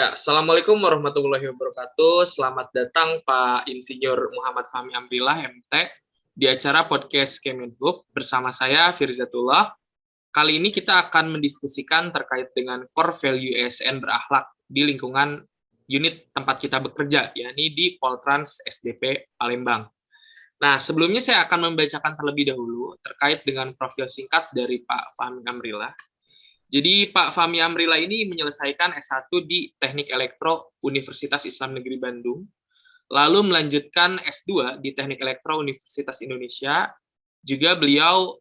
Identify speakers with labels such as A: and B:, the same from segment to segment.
A: Ya, Assalamualaikum warahmatullahi wabarakatuh. Selamat datang Pak Insinyur Muhammad Fahmi Amrillah, MT, di acara podcast Kemenhub bersama saya, Firzatullah. Kali ini kita akan mendiskusikan terkait dengan core value ASN berakhlak di lingkungan unit tempat kita bekerja, yakni di Poltrans SDP Palembang. Nah, sebelumnya saya akan membacakan terlebih dahulu terkait dengan profil singkat dari Pak Fahmi Amrillah. Jadi Pak Fahmi Amrillah ini menyelesaikan S1 di Teknik Elektro Universitas Islam Negeri Bandung, lalu melanjutkan S2 di Teknik Elektro Universitas Indonesia. Juga beliau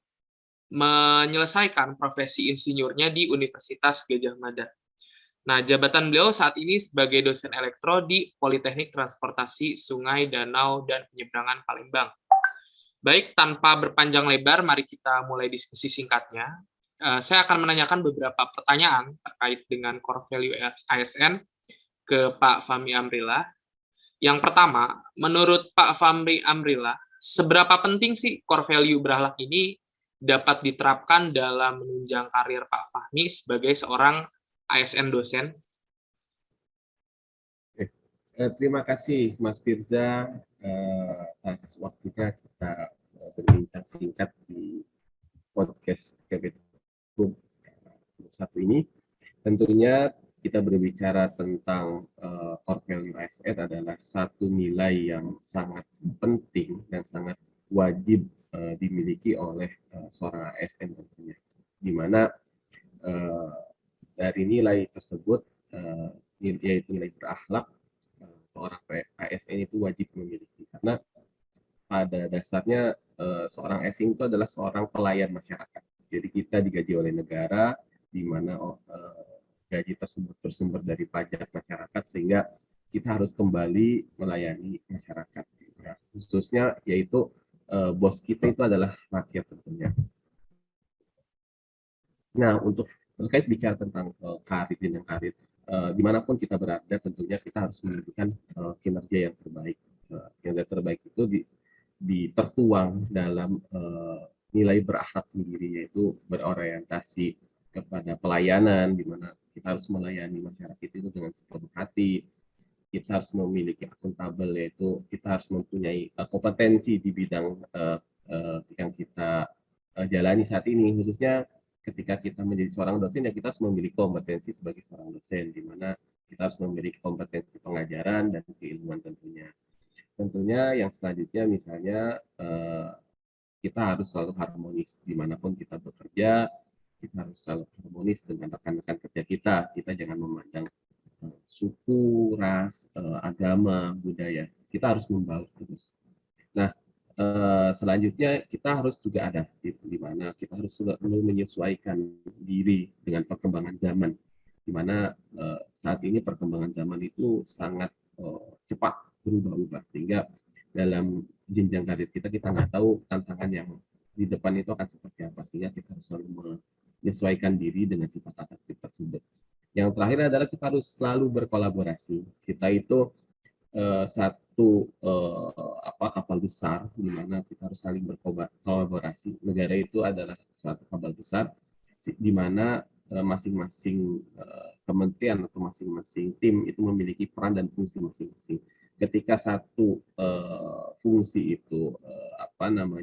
A: menyelesaikan profesi insinyurnya di Universitas Gadjah Mada. Nah, jabatan beliau saat ini sebagai dosen elektro di Politeknik Transportasi Sungai, Danau, dan Penyeberangan Palembang. Baik, tanpa berpanjang lebar, mari kita mulai diskusi singkatnya. Saya akan menanyakan beberapa pertanyaan terkait dengan core value ASN ke Pak Fahmi Amrillah. Yang pertama, menurut Pak Fahmi Amrillah, seberapa penting sih core value berakhlak ini dapat diterapkan dalam menunjang karir Pak Fahmi sebagai seorang ASN dosen?
B: Terima kasih Mas Firza atas waktunya kita berbincang singkat di podcast Kemenhub satu ini. Tentunya kita berbicara tentang core value ASN adalah satu nilai yang sangat penting dan sangat wajib dimiliki oleh seorang ASN tentunya, di mana dari nilai tersebut yaitu nilai berakhlak, seorang ASN itu wajib memiliki, karena pada dasarnya seorang ASN itu adalah seorang pelayan masyarakat. Jadi kita digaji oleh negara, di mana gaji tersebut bersumber dari pajak masyarakat, sehingga kita harus kembali melayani masyarakat. Nah, khususnya yaitu bos kita itu adalah rakyat tentunya. Nah, untuk terkait bicara tentang karir dan karir, dimanapun kita berada, tentunya kita harus menunjukkan kinerja yang terbaik. Kinerja terbaik itu tertuang dalam nilai berakhlak sendiri, yaitu berorientasi kepada pelayanan, di mana kita harus melayani masyarakat itu dengan sepenuh hati. Kita harus memiliki akuntabel, yaitu kita harus mempunyai kompetensi di bidang yang kita jalani saat ini, khususnya ketika kita menjadi seorang dosen, ya kita harus memiliki kompetensi sebagai seorang dosen, di mana kita harus memiliki kompetensi pengajaran dan keilmuan tentunya. Tentunya yang selanjutnya misalnya kita harus selalu harmonis dimanapun kita bekerja, kita harus selalu harmonis dengan rekan-rekan kerja kita. Kita jangan memandang suku, ras, agama, budaya. Kita harus membaur terus. Nah, selanjutnya kita harus juga adaptif, di mana kita harus selalu menyesuaikan diri dengan perkembangan zaman, di mana saat ini perkembangan zaman itu sangat cepat berubah-ubah, sehingga dalam jenjang karir kita nggak tahu tantangan yang di depan itu akan seperti apa, sehingga kita harus selalu menyesuaikan diri dengan sifat adaptif tersebut. Yang terakhir adalah kita harus selalu berkolaborasi. Kita itu satu kapal besar, di mana kita harus saling berkolaborasi. Negara itu adalah suatu kapal besar, di mana masing-masing kementerian atau masing-masing tim itu memiliki peran dan fungsi masing-masing. Ketika satu fungsi itu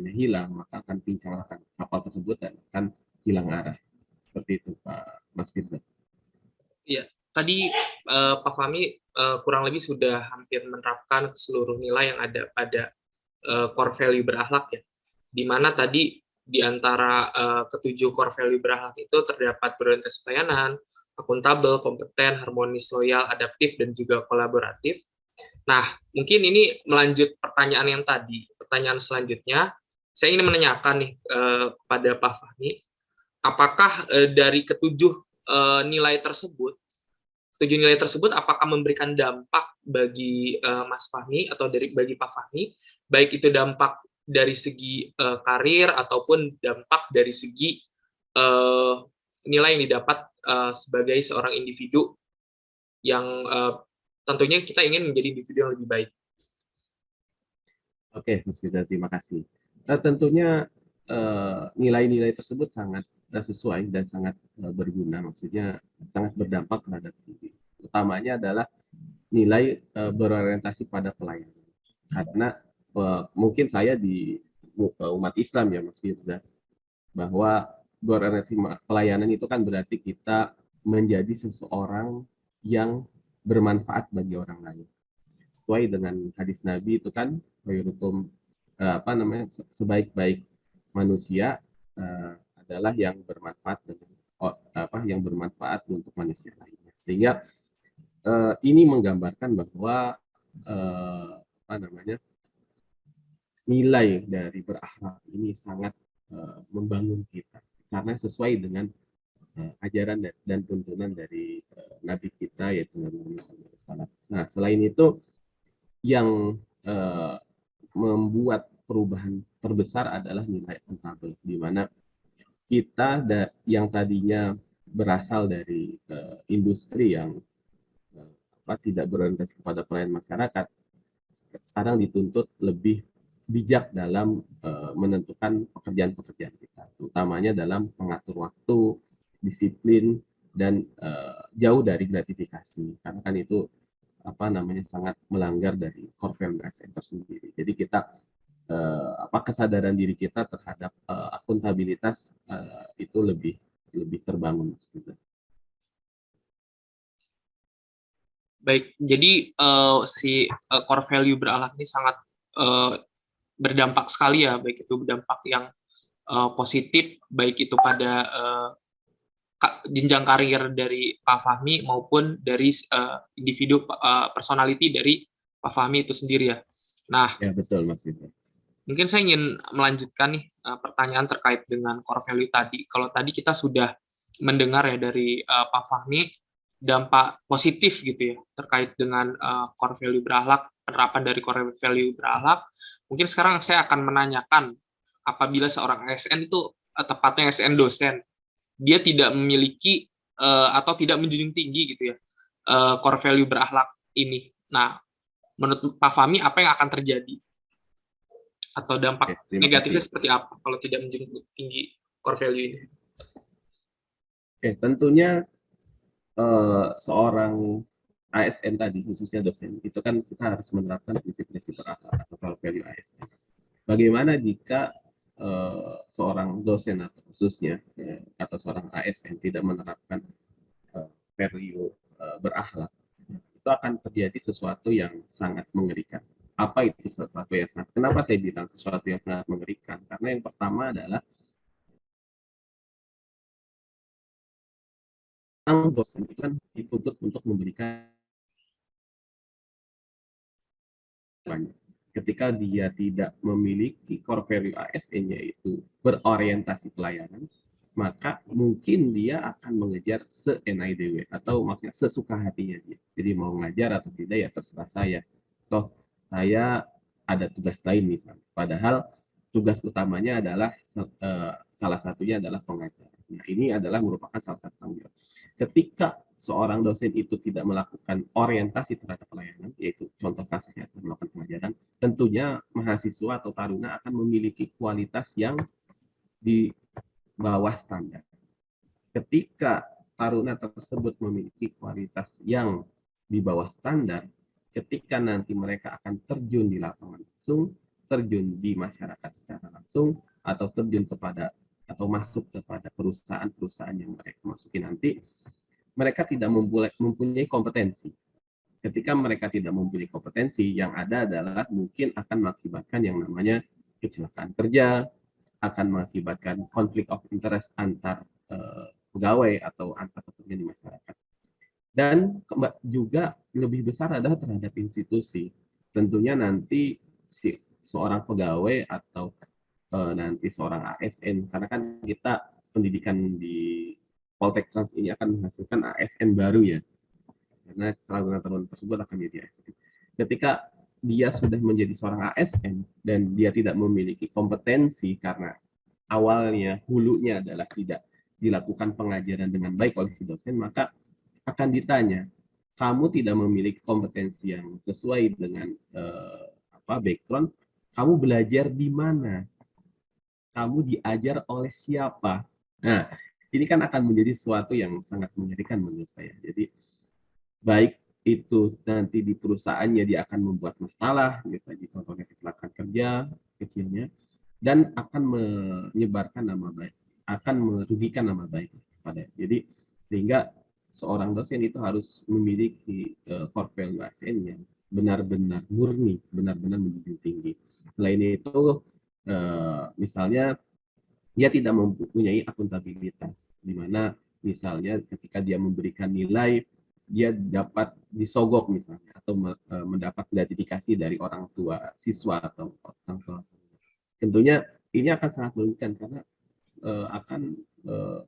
B: hilang, maka akan pincang kapal tersebut dan akan hilang arah. Seperti itu, Pak Mas Firza.
A: Iya, tadi Pak Fahmi kurang lebih sudah hampir menerapkan seluruh nilai yang ada pada core value berakhlak, ya. Di mana tadi di antara ketujuh core value berakhlak itu terdapat berorientasi pelayanan, akuntabel, kompeten, harmonis, loyal, adaptif, dan juga kolaboratif. Nah, mungkin ini melanjut pertanyaan yang tadi. Pertanyaan selanjutnya, saya ingin menanyakan nih kepada Pak Fahmi, apakah dari ketujuh nilai tersebut apakah memberikan dampak bagi Mas Fahmi atau bagi Pak Fahmi, baik itu dampak dari segi karir ataupun dampak dari segi nilai yang didapat sebagai seorang individu yang tentunya kita ingin menjadi individu yang lebih baik.
B: Oke, Mas Firza, terima kasih. Tentunya nilai-nilai tersebut sangat sesuai dan sangat berguna, maksudnya sangat berdampak terhadap diri. utamanya adalah nilai berorientasi pada pelayanan. Karena mungkin saya di umat Islam ya Mas Firza, bahwa berorientasi pelayanan itu kan berarti kita menjadi seseorang yang bermanfaat bagi orang lain. Sesuai dengan hadis Nabi itu kan, khairukum sebaik-baik manusia adalah yang bermanfaat yang bermanfaat untuk manusia lainnya. Sehingga ini menggambarkan bahwa nilai dari berakhlak ini sangat membangun kita karena sesuai dengan ajaran dan tuntunan dari Nabi kita yaitu Nabi Muhammad SAW. Nah, selain itu yang membuat perubahan terbesar adalah nilai akuntabel, di mana kita yang tadinya berasal dari industri yang tidak berorientasi kepada pelayanan masyarakat, sekarang dituntut lebih bijak dalam menentukan pekerjaan-pekerjaan kita, utamanya dalam mengatur waktu, disiplin, dan jauh dari gratifikasi, karena kan itu sangat melanggar dari core value ASN tersendiri. Jadi kita kesadaran diri kita terhadap akuntabilitas itu lebih terbangun.
A: Baik, jadi si core value berakhlak ini sangat berdampak sekali ya, baik itu berdampak yang positif, baik itu pada jenjang karir dari Pak Fahmi maupun dari individu personality dari Pak Fahmi itu sendiri ya. Nah,
B: ya betul Mas Vito.
A: Mungkin saya ingin melanjutkan nih pertanyaan terkait dengan core value tadi. Kalau tadi kita sudah mendengar ya dari Pak Fahmi dampak positif gitu ya terkait dengan core value berakhlak, penerapan dari core value berakhlak. Mungkin sekarang saya akan menanyakan apabila seorang ASN itu tepatnya ASN dosen, dia tidak memiliki atau tidak menjunjung tinggi gitu ya core value berakhlak ini. Nah, menurut Pak Fahmi apa yang akan terjadi? Atau dampak negatifnya seperti apa kalau tidak menjunjung tinggi core value ini?
B: Tentunya seorang ASN tadi, khususnya dosen, itu kan kita harus menerapkan prinsip-prinsip berakhlak atau core value ASN. Bagaimana jika seorang dosen atau khususnya atau seorang ASN tidak menerapkan value berakhlak? Itu akan terjadi sesuatu yang sangat mengerikan. Apa itu sesuatu yang sangat? Kenapa saya bilang sesuatu yang sangat mengerikan? Karena yang pertama adalah dosen itu kan dituntut untuk memberikan banyak. Ketika dia tidak memiliki core value ASN yaitu berorientasi pelayanan, maka mungkin dia akan mengejar se-NIDW atau maksudnya sesuka hatinya dia. Jadi mau ngajar atau tidak ya terserah saya. Toh saya ada tugas lain misalnya. Padahal tugas utamanya adalah salah satunya adalah pengajar. Nah, ini adalah merupakan salah satu tanggung jawab. Ketika seorang dosen itu tidak melakukan orientasi terhadap pelayanan, yaitu contoh kasusnya melakukan pengajaran, tentunya mahasiswa atau taruna akan memiliki kualitas yang di bawah standar. Ketika taruna tersebut memiliki kualitas yang di bawah standar, ketika nanti mereka akan terjun di lapangan langsung, terjun di masyarakat secara langsung, atau terjun kepada atau masuk kepada perusahaan-perusahaan yang mereka masuki nanti, mereka tidak mempunyai kompetensi. Ketika mereka tidak mempunyai kompetensi, yang ada adalah mungkin akan mengakibatkan yang namanya kecelakaan kerja, akan mengakibatkan konflik of interest antar pegawai atau antar pekerja di masyarakat. Dan juga lebih besar adalah terhadap institusi. Tentunya nanti seorang pegawai atau nanti seorang ASN, karena kan kita pendidikan di Poltek Trans ini akan menghasilkan ASN baru ya, karena taruna-taruna tersebut akan menjadi ASN. Ketika dia sudah menjadi seorang ASN dan dia tidak memiliki kompetensi karena awalnya hulunya adalah tidak dilakukan pengajaran dengan baik oleh si dosen, maka akan ditanya, kamu tidak memiliki kompetensi yang sesuai dengan background, kamu belajar di mana? Kamu diajar oleh siapa? Nah, ini kan akan menjadi sesuatu yang sangat mengerikan menurut saya. Jadi baik itu nanti di perusahaannya dia akan membuat masalah, misalnya contohnya kecelakaan kerja kecilnya, dan akan menyebarkan nama baik, akan merugikan nama baik pada. Jadi sehingga seorang dosen itu harus memiliki core value ASN yang benar-benar murni, benar-benar menjunjung tinggi. Selain itu, misalnya dia tidak mempunyai akuntabilitas, di mana misalnya ketika dia memberikan nilai, dia dapat disogok misalnya, atau mendapat gratifikasi dari orang tua siswa atau orang tua. Tentunya ini akan sangat merugikan karena akan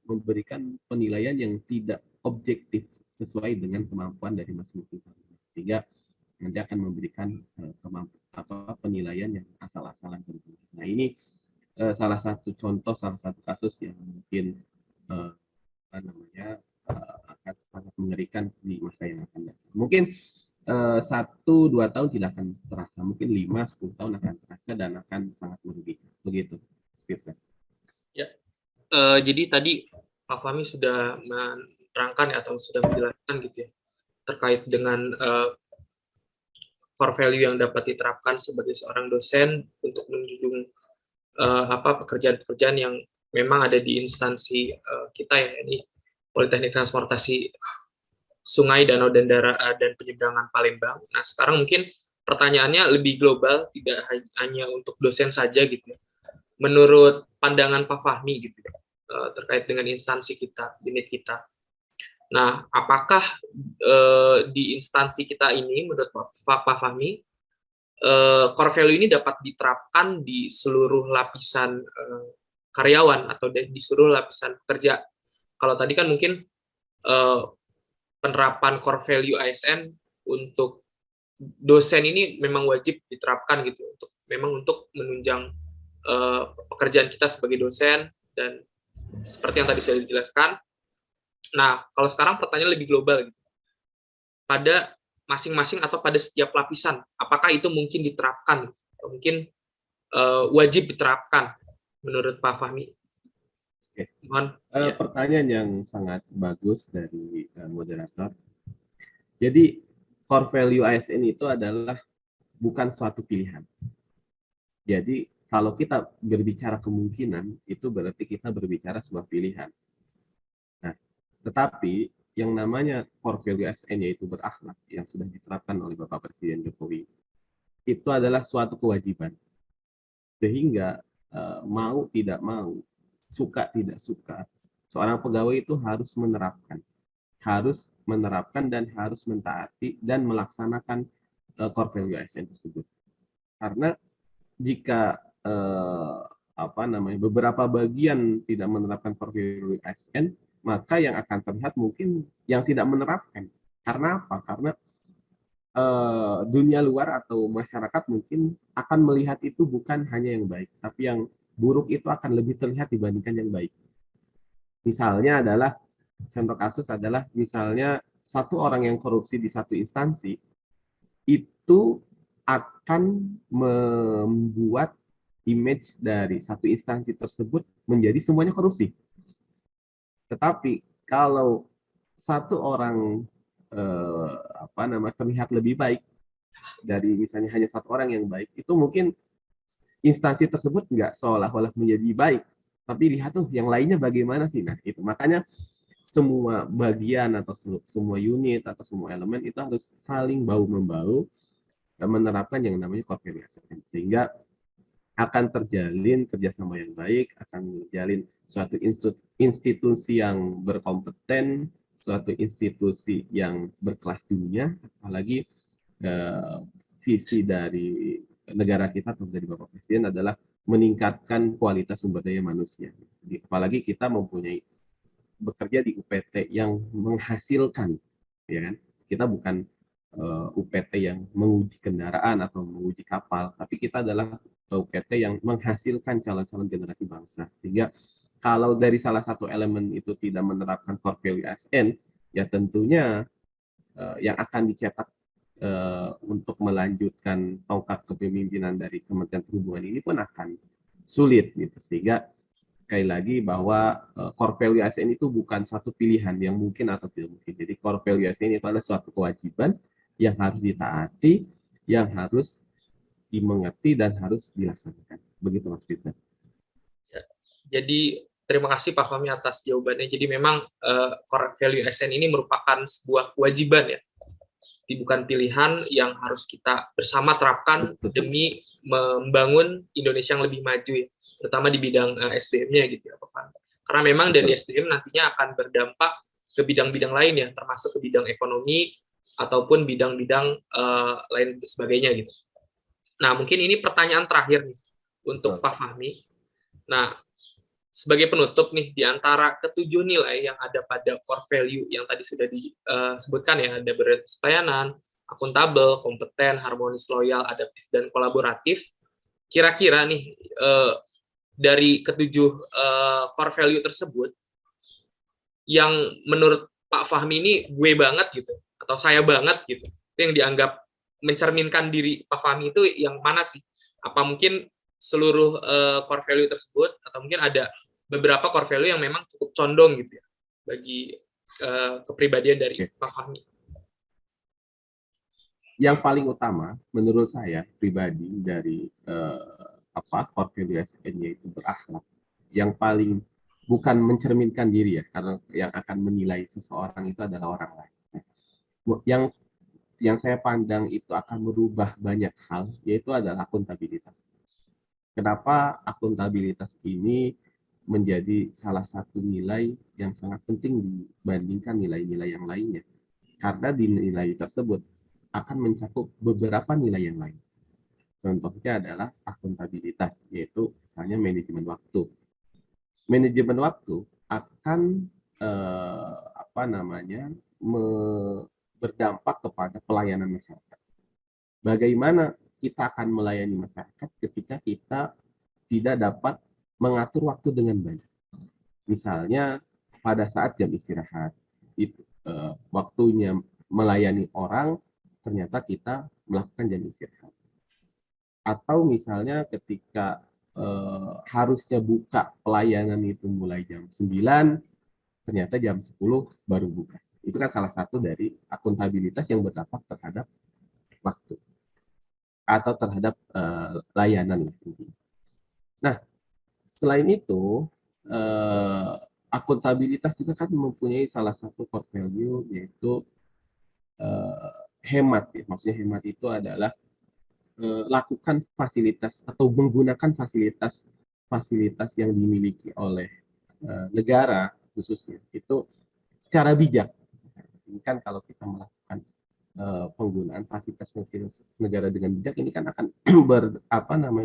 B: memberikan penilaian yang tidak objektif sesuai dengan kemampuan dari masing-masing, sehingga nanti akan memberikan penilaian yang asal-asalan tentunya. Nah ini salah satu contoh, salah satu kasus yang mungkin uh, apa namanya akan sangat mengerikan di masa yang akan datang. Mungkin 1-2 tahun tidak akan terasa, mungkin 5-10 tahun akan terasa dan akan sangat merugikan. Begitu, Speedman.
A: Ya, jadi tadi Pak Fahmi sudah menerangkan ya, atau sudah menjelaskan gitu ya, terkait dengan core value yang dapat diterapkan sebagai seorang dosen untuk menjunjung pekerjaan-pekerjaan yang memang ada di instansi kita ya, ini Politeknik Transportasi Sungai, Danau, dan dan Penyeberangan Palembang. Nah, sekarang mungkin pertanyaannya lebih global, tidak hanya untuk dosen saja gitu ya. Menurut pandangan Pak Fahmi gitu ya, terkait dengan instansi kita, unit kita. Nah, apakah di instansi kita ini, menurut Pak Fahmi, core value ini dapat diterapkan di seluruh lapisan karyawan atau di seluruh lapisan pekerja? Kalau tadi kan mungkin penerapan core value ASN untuk dosen ini memang wajib diterapkan gitu, untuk menunjang pekerjaan kita sebagai dosen, dan seperti yang tadi sudah dijelaskan. Nah, kalau sekarang pertanyaan lebih global gitu. Pada masing-masing atau pada setiap lapisan, apakah itu mungkin diterapkan atau mungkin wajib diterapkan menurut Pak Fahmi?
B: Pertanyaan yang sangat bagus dari moderator. Jadi core value ASN itu adalah bukan suatu pilihan. Jadi kalau kita berbicara kemungkinan, itu berarti kita berbicara sebuah pilihan. Nah, tetapi yang namanya core value ASN, yaitu berakhlak, yang sudah diterapkan oleh Bapak Presiden Jokowi, itu adalah suatu kewajiban. Sehingga mau tidak mau, suka tidak suka, seorang pegawai itu harus menerapkan dan harus mentaati dan melaksanakan core value ASN tersebut. Karena jika beberapa bagian tidak menerapkan core value ASN, maka yang akan terlihat mungkin yang tidak menerapkan. Karena apa? Karena dunia luar atau masyarakat mungkin akan melihat itu bukan hanya yang baik, tapi yang buruk itu akan lebih terlihat dibandingkan yang baik. Misalnya adalah, contoh kasus adalah misalnya satu orang yang korupsi di satu instansi, itu akan membuat image dari satu instansi tersebut menjadi semuanya korupsi. Tetapi kalau satu orang terlihat lebih baik dari misalnya hanya satu orang yang baik, itu mungkin instansi tersebut nggak seolah-olah menjadi baik, tapi lihat tuh yang lainnya bagaimana sih. Nah itu makanya semua bagian atau semua unit atau semua elemen itu harus saling bahu membahu dan menerapkan yang namanya core value ASN, sehingga akan terjalin kerjasama yang baik, akan terjalin suatu institusi yang berkompeten, suatu institusi yang berkelas dunia, apalagi visi dari negara kita atau dari Bapak Presiden adalah meningkatkan kualitas sumber daya manusia. Jadi, apalagi kita mempunyai bekerja di UPT yang menghasilkan, ya kan? Kita bukan UPT yang menguji kendaraan atau menguji kapal, tapi kita adalah UPT yang menghasilkan calon-calon generasi bangsa. Sehingga kalau dari salah satu elemen itu tidak menerapkan core value ASN, ya tentunya yang akan dicetak untuk melanjutkan tongkat kepemimpinan dari Kementerian Perhubungan ini pun akan sulit gitu. Sehingga sekali lagi bahwa core value ASN itu bukan satu pilihan yang mungkin atau tidak mungkin. Jadi core value ASN itu adalah suatu kewajiban yang harus ditaati, yang harus dimengerti dan harus dilaksanakan. Begitu Mas Fitna.
A: Ya. Jadi terima kasih Pak Fahmi atas jawabannya. Jadi memang core value ASN ini merupakan sebuah kewajiban ya, bukan pilihan yang harus kita bersama terapkan demi membangun Indonesia yang lebih maju ya, terutama di bidang SDM-nya gitu ya Pak Fahmi. Karena memang dari SDM nantinya akan berdampak ke bidang-bidang lain ya, termasuk ke bidang ekonomi ataupun bidang-bidang lain sebagainya gitu. Nah, mungkin ini pertanyaan terakhir nih untuk Pak Fahmi. Nah, sebagai penutup nih, di antara ketujuh nilai yang ada pada core value yang tadi sudah disebutkan ya, ada berorientasi pelayanan, akuntabel, kompeten, harmonis, loyal, adaptif, dan kolaboratif. Kira-kira nih, dari ketujuh core value tersebut, yang menurut Pak Fahmi ini gue banget gitu, atau saya banget gitu, itu yang dianggap mencerminkan diri Pak Fahmi itu yang mana sih? Apa mungkin seluruh core value tersebut, atau mungkin ada beberapa core value yang memang cukup condong gitu ya bagi kepribadian dari Pak Fahmi.
B: Yang paling utama menurut saya pribadi dari core value ASN yaitu berakhlak. Yang paling bukan mencerminkan diri ya, karena yang akan menilai seseorang itu adalah orang lain. Yang saya pandang itu akan merubah banyak hal, yaitu adalah akuntabilitas. Kenapa akuntabilitas ini menjadi salah satu nilai yang sangat penting dibandingkan nilai-nilai yang lainnya? Karena di nilai tersebut akan mencakup beberapa nilai yang lain. Contohnya adalah akuntabilitas, yaitu misalnya manajemen waktu. Manajemen waktu akan berdampak kepada pelayanan masyarakat. Bagaimana kita akan melayani masyarakat ketika kita tidak dapat mengatur waktu dengan baik. Misalnya pada saat jam istirahat, itu waktunya melayani orang, ternyata kita melakukan jam istirahat. Atau misalnya ketika harusnya buka pelayanan itu mulai jam 9, ternyata jam 10 baru buka. Itu kan salah satu dari akuntabilitas yang berdampak terhadap waktu atau terhadap layanan. Nah, selain itu, akuntabilitas juga kan mempunyai salah satu core value yaitu hemat. Ya. Maksudnya hemat itu adalah lakukan fasilitas atau menggunakan fasilitas yang dimiliki oleh negara khususnya itu secara bijak. Ini kan kalau kita melakukan penggunaan fasilitas negara dengan bijak, ini kan akan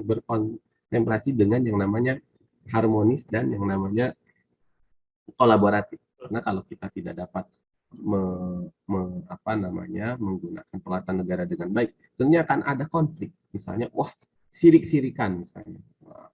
B: berkontemplasi dengan yang namanya harmonis dan yang namanya kolaboratif. Karena kalau kita tidak dapat menggunakan peralatan negara dengan baik, tentunya akan ada konflik. Misalnya, sirik-sirikan misalnya.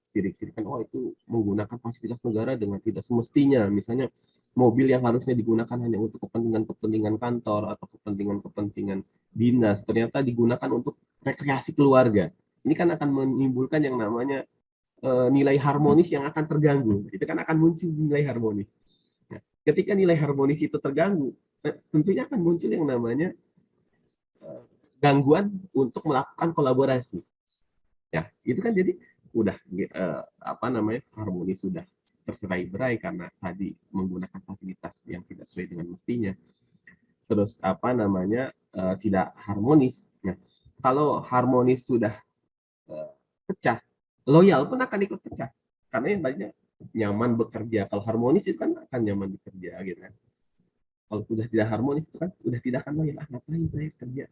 B: Sirik-sirikan, itu menggunakan fasilitas negara dengan tidak semestinya. Misalnya, mobil yang harusnya digunakan hanya untuk kepentingan kantor atau kepentingan dinas, ternyata digunakan untuk rekreasi keluarga. Ini kan akan menimbulkan yang namanya nilai harmonis yang akan terganggu. Itu kan akan muncul nilai harmonis. Nah, ketika nilai harmonis itu terganggu, tentunya akan muncul yang namanya gangguan untuk melakukan kolaborasi. Ya, itu kan jadi udah harmonis sudah tercerai-berai karena tadi menggunakan fasilitas yang tidak sesuai dengan mestinya. Terus tidak harmonis. Nah, kalau harmonis sudah pecah, loyal pun akan ikut pecah. Karena yang tadinya nyaman bekerja, kalau harmonis itu kan akan nyaman bekerja gitu kan. Kalau sudah tidak harmonis itu kan sudah tidak akan loyal. Ngapain saya kerja?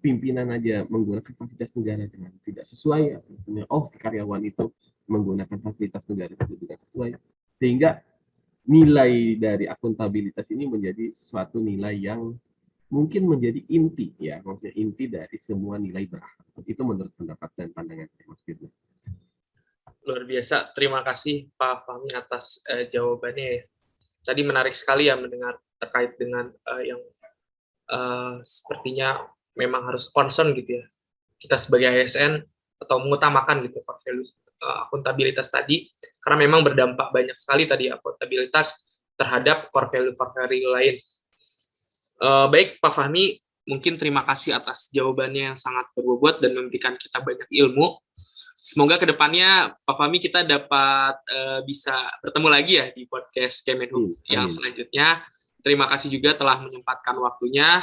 B: Pimpinan aja menggunakan fasilitas negara dengan tidak sesuai, si karyawan itu menggunakan fasilitas negara itu tidak sesuai, sehingga nilai dari akuntabilitas ini menjadi suatu nilai yang mungkin menjadi inti ya, maksudnya inti dari semua nilai berakhlak. Itu menurut pendapat dan pandangan saya, Mas Firman.
A: Luar biasa, terima kasih Pak Fahmi atas jawabannya. Tadi menarik sekali ya mendengar terkait dengan yang sepertinya memang harus concern gitu ya, kita sebagai ASN atau mengutamakan gitu core value akuntabilitas tadi, karena memang berdampak banyak sekali tadi akuntabilitas terhadap core value lain. Baik Pak Fahmi, mungkin terima kasih atas jawabannya yang sangat berbobot dan memberikan kita banyak ilmu. Semoga kedepannya Pak Fahmi kita dapat bisa bertemu lagi ya di podcast Kemenhub yang selanjutnya. Terima kasih juga telah menyempatkan waktunya.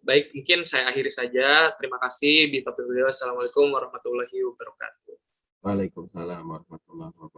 A: Baik, mungkin saya akhiri saja. Terima kasih. Assalamualaikum warahmatullahi wabarakatuh.
B: Waalaikumsalam warahmatullahi wabarakatuh.